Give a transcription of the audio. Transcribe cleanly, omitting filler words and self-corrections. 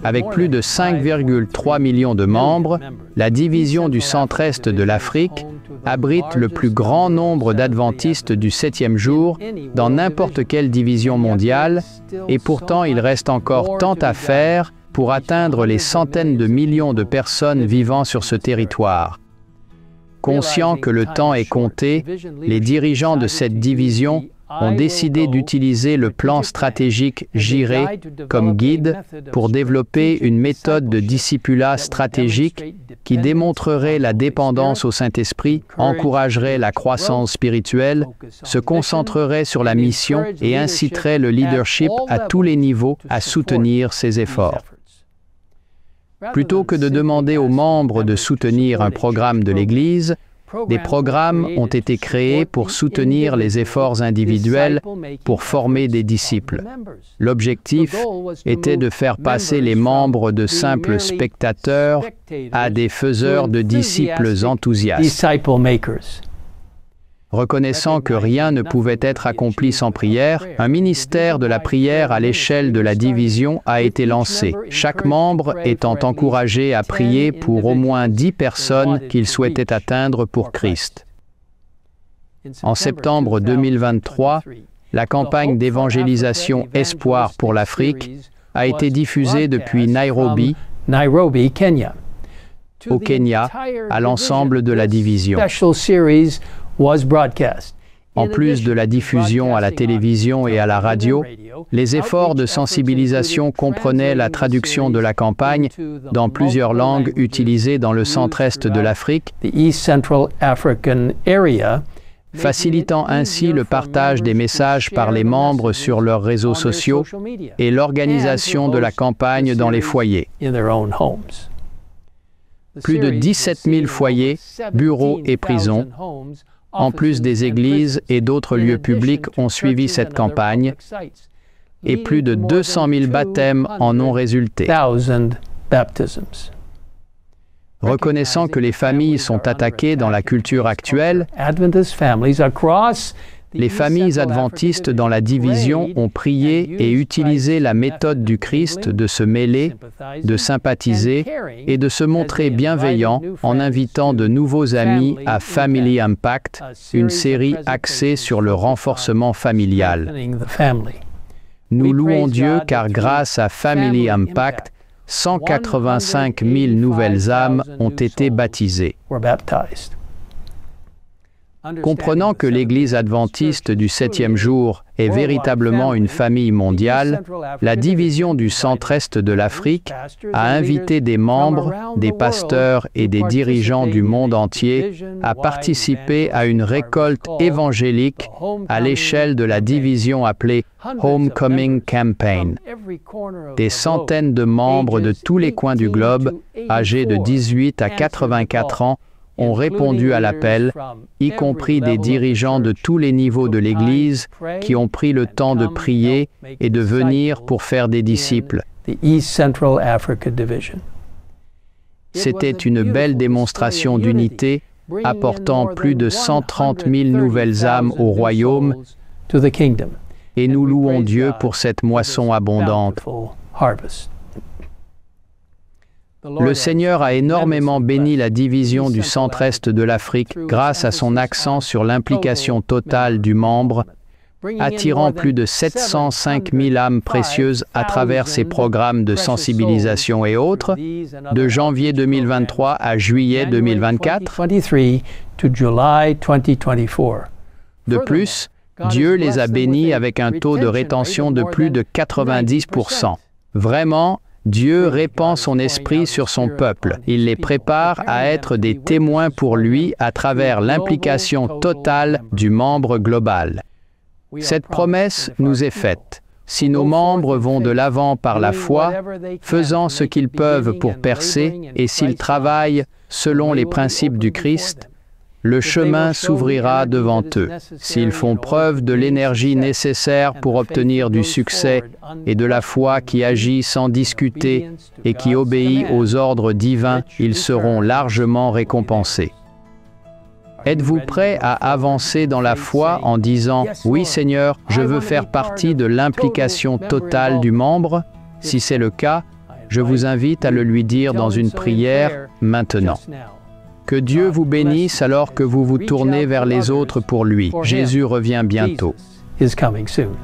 Avec plus de 5,3 millions de membres, la division du centre-est de l'Afrique abrite le plus grand nombre d'adventistes du 7e jour dans n'importe quelle division mondiale, et pourtant il reste encore tant à faire pour atteindre les centaines de millions de personnes vivant sur ce territoire. Conscients que le temps est compté, les dirigeants de cette division ont décidé d'utiliser le plan stratégique JIRE comme guide pour développer une méthode de discipulat stratégique qui démontrerait la dépendance au Saint-Esprit, encouragerait la croissance spirituelle, se concentrerait sur la mission et inciterait le leadership à tous les niveaux à soutenir ces efforts. Plutôt que de demander aux membres de soutenir un programme de l'Église, des programmes ont été créés pour soutenir les efforts individuels pour former des disciples. L'objectif était de faire passer les membres de simples spectateurs à des faiseurs de disciples enthousiastes. Reconnaissant que rien ne pouvait être accompli sans prière, un ministère de la prière à l'échelle de la division a été lancé, chaque membre étant encouragé à prier pour au moins 10 personnes qu'il souhaitait atteindre pour Christ. En septembre 2023, la campagne d'évangélisation Espoir pour l'Afrique a été diffusée depuis Nairobi, Kenya, au Kenya, à l'ensemble de la division. En plus de la diffusion à la télévision et à la radio, les efforts de sensibilisation comprenaient la traduction de la campagne dans plusieurs langues utilisées dans le centre-est de l'Afrique, facilitant ainsi le partage des messages par les membres sur leurs réseaux sociaux et l'organisation de la campagne dans les foyers. Plus de 17 000 foyers, bureaux et prisons, en plus des églises et d'autres lieux publics ont suivi cette campagne, et plus de 200 000 baptêmes en ont résulté. Reconnaissant que les familles sont attaquées dans la culture actuelle, les familles adventistes dans la division ont prié et utilisé la méthode du Christ de se mêler, de sympathiser et de se montrer bienveillants en invitant de nouveaux amis à Family Impact, une série axée sur le renforcement familial. Nous louons Dieu car grâce à Family Impact, 185 000 nouvelles âmes ont été baptisées. Comprenant que l'Église adventiste du 7e jour est véritablement une famille mondiale, la division du centre-est de l'Afrique a invité des membres, des pasteurs et des dirigeants du monde entier à participer à une récolte évangélique à l'échelle de la division appelée Homecoming Campaign. Des centaines de membres de tous les coins du globe, âgés de 18 à 84 ans, ont répondu à l'appel, y compris des dirigeants de tous les niveaux de l'Église qui ont pris le temps de prier et de venir pour faire des disciples. C'était une belle démonstration d'unité, apportant plus de 130 000 nouvelles âmes au royaume, et nous louons Dieu pour cette moisson abondante. Le Seigneur a énormément béni la division du centre-est de l'Afrique grâce à son accent sur l'implication totale du membre, attirant plus de 705 000 âmes précieuses à travers ses programmes de sensibilisation et autres, de janvier 2023 à juillet 2024. De plus, Dieu les a bénis avec un taux de rétention de plus de 90%. Vraiment, Dieu répand son esprit sur son peuple. Il les prépare à être des témoins pour lui à travers l'implication totale du membre global. Cette promesse nous est faite. Si nos membres vont de l'avant par la foi, faisant ce qu'ils peuvent pour percer, et s'ils travaillent selon les principes du Christ, le chemin s'ouvrira devant eux. S'ils font preuve de l'énergie nécessaire pour obtenir du succès et de la foi qui agit sans discuter et qui obéit aux ordres divins, ils seront largement récompensés. Êtes-vous prêt à avancer dans la foi en disant « Oui Seigneur, je veux faire partie de l'implication totale du membre » Si c'est le cas, Je vous invite à le lui dire dans une prière maintenant. Que Dieu vous bénisse alors que vous vous tournez vers les autres pour lui. Jésus revient bientôt. is coming soon.